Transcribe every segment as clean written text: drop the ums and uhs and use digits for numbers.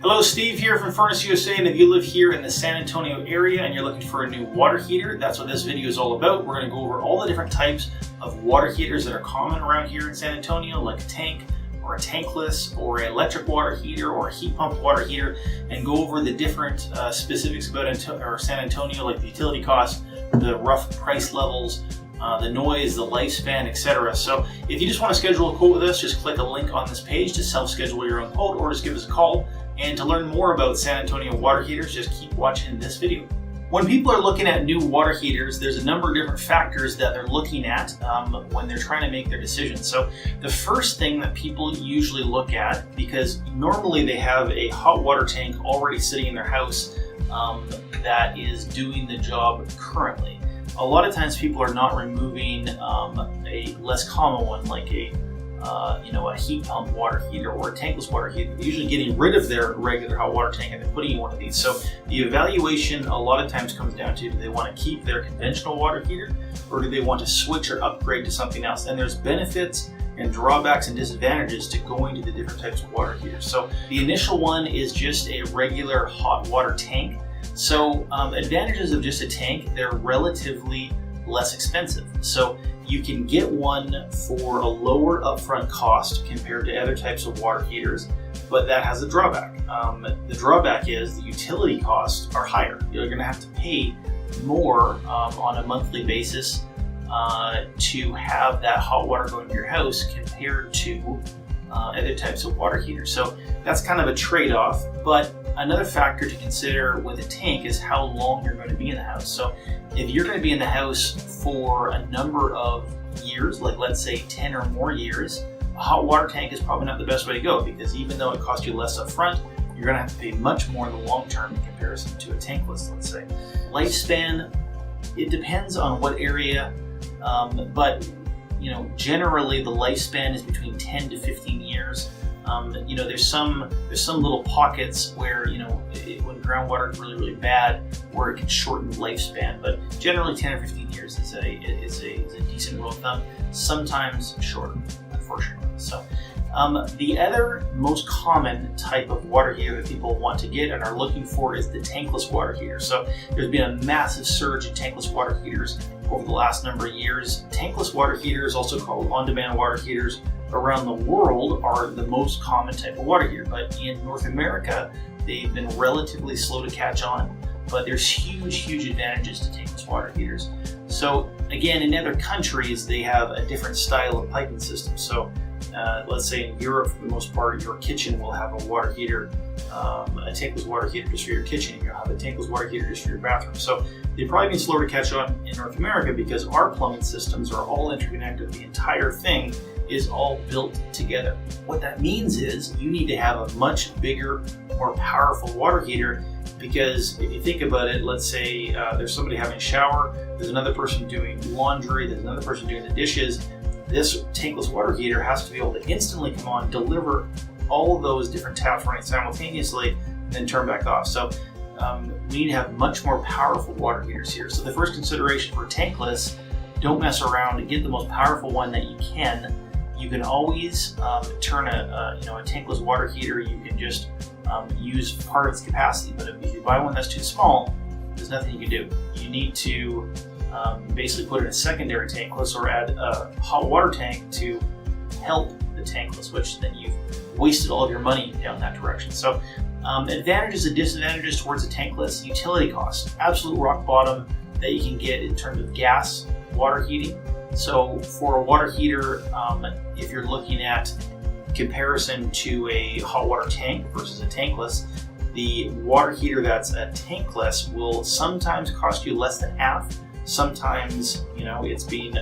Hello, Steve here from Furnace USA, and if you live here in the San Antonio area and you're looking for a new water heater, that's what this video is all about. We're going to go over all the different types of water heaters that are common around here in San Antonio, like a tank or a tankless or an electric water heater or a heat pump water heater, and go over the different specifics about San Antonio, like the utility costs, the rough price levels, the noise, the lifespan, etc. So if you just want to schedule a quote with us, just click a link on this page to self-schedule your own quote, or just give us a call. And to learn more about San Antonio water heaters, just keep watching this video. When people are looking at new water heaters, there's a number of different factors that they're looking at when they're trying to make their decisions. So the first thing that people usually look at, because normally they have a hot water tank already sitting in their house that is doing the job currently. A lot of times people are not removing a less common one, like a heat pump water heater or a tankless water heater. They're usually getting rid of their regular hot water tank and they're putting in one of these. So the evaluation a lot of times comes down to, do they want to keep their conventional water heater, or do they want to switch or upgrade to something else? And there's benefits and drawbacks and disadvantages to going to the different types of water heaters. So the initial one is just a regular hot water tank. So advantages of just a tank, they're relatively less expensive. So you can get one for a lower upfront cost compared to other types of water heaters, but that has a drawback. The drawback is the utility costs are higher. You're going to have to pay more on a monthly basis to have that hot water going to your house compared to other types of water heaters. So that's kind of a trade-off. But another factor to consider with a tank is how long you're going to be in the house. So if you're going to be in the house for a number of years, like let's say 10 or more years, a hot water tank is probably not the best way to go, because even though it costs you less up front, you're going to have to pay much more in the long term in comparison to a tankless, let's say. Lifespan, it depends on what area, but generally the lifespan is between 10 to 15 years. There's some little pockets where, when groundwater is really, really bad, where it can shorten the lifespan. But generally 10 or 15 years is a decent rule of thumb, sometimes shorter, unfortunately. So the other most common type of water heater that people want to get and are looking for is the tankless water heater. So there's been a massive surge in tankless water heaters over the last number of years. Tankless water heaters, also called on-demand water heaters, around the world are the most common type of water heater. But in North America, they've been relatively slow to catch on. But there's huge advantages to tankless water heaters. So again, in other countries, they have a different style of piping system. So let's say in Europe, for the most part, your kitchen will have a water heater, a tankless water heater just for your kitchen, and you'll have a tankless water heater just for your bathroom. So they've probably been slow to catch on in North America because our plumbing systems are all interconnected. The entire thing is all built together. What that means is you need to have a much bigger, more powerful water heater, because if you think about it, let's say there's somebody having a shower, there's another person doing laundry, there's another person doing the dishes. This tankless water heater has to be able to instantly come on, deliver all of those different taps running simultaneously, and then turn back off. So we need to have much more powerful water heaters here. So the first consideration for tankless, don't mess around and get the most powerful one that you can. You can always turn a tankless water heater. You can just use part of its capacity. But if you buy one that's too small, there's nothing you can do. You need to basically put in a secondary tankless or add a hot water tank to help the tankless, which then you've wasted all of your money down that direction. So advantages and disadvantages towards a tankless: utility costs, absolute rock bottom that you can get in terms of gas water heating. So for a water heater, if you're looking at comparison to a hot water tank versus a tankless, the water heater that's a tankless will sometimes cost you less than half. Sometimes, it's being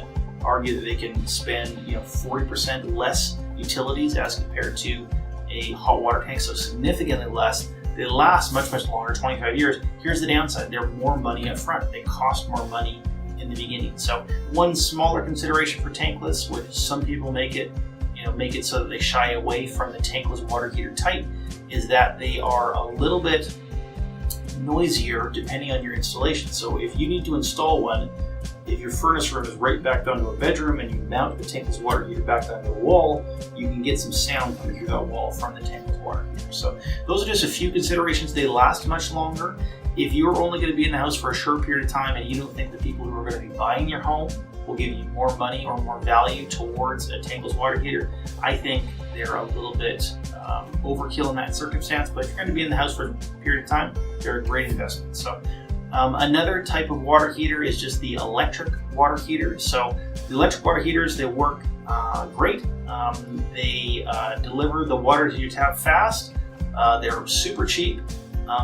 argued that they can spend, 40% less utilities as compared to a hot water tank, so significantly less. They last much longer, 25 years. Here's the downside: they're more money up front. They cost more money in the beginning. So one smaller consideration for tankless, which some people make it so that they shy away from the tankless water heater type, is that they are a little bit noisier depending on your installation. So if you need to install one, if your furnace room is right back down to a bedroom and you mount the tankless water heater back down to the wall, you can get some sound coming through that wall from the tankless water heater. So those are just a few considerations. They last much longer. If you're only going to be in the house for a short period of time and you don't think the people who are going to be buying your home will give you more money or more value towards a tankless water heater, I think they're a little bit overkill in that circumstance. But if you're going to be in the house for a period of time, they're a great investment. So another type of water heater is just the electric water heater. So the electric water heaters, they work great. They deliver the water to your tap fast. They're super cheap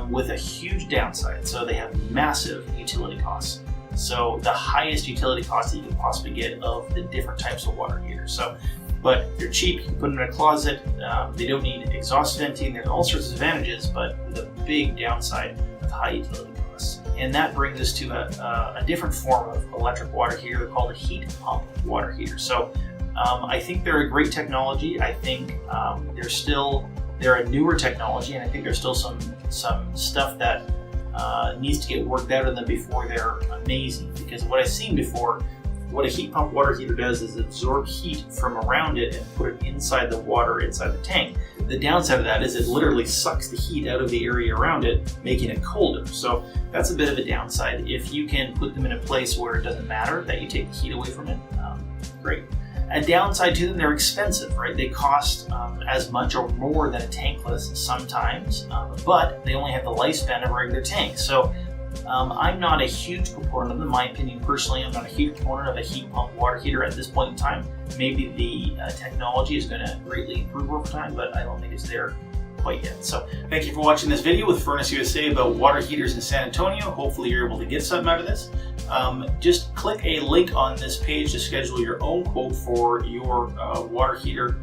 with a huge downside. So they have massive utility costs. So the highest utility cost that you can possibly get of the different types of water heaters. So, but they're cheap, you can put them in a closet, they don't need exhaust venting, there's all sorts of advantages, but with a big downside of high utility costs. And that brings us to a different form of electric water heater called a heat pump water heater. So I think they're a great technology. I think they're a newer technology, and I think there's still some stuff that needs to get worked out of them before they're amazing. Because what I've seen before, what a heat pump water heater does is absorb heat from around it and put it inside the water, inside the tank. The downside of that is it literally sucks the heat out of the area around it, making it colder. So that's a bit of a downside. If you can put them in a place where it doesn't matter that you take the heat away from it, great. A downside to them, they're expensive, right? They cost as much or more than a tankless sometimes, but they only have the lifespan of a regular tank. So I'm not a huge proponent of them. In my opinion, personally, I'm not a huge proponent of a heat pump water heater at this point in time. Maybe the technology is going to greatly improve over time, but I don't think it's there quite yet. So thank you for watching this video with Furnace USA about water heaters in San Antonio. Hopefully you're able to get something out of this. Just click a link on this page to schedule your own quote for your water heater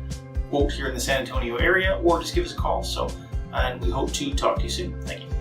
quote here in the San Antonio area, or just give us a call. So, and we hope to talk to you soon. Thank you.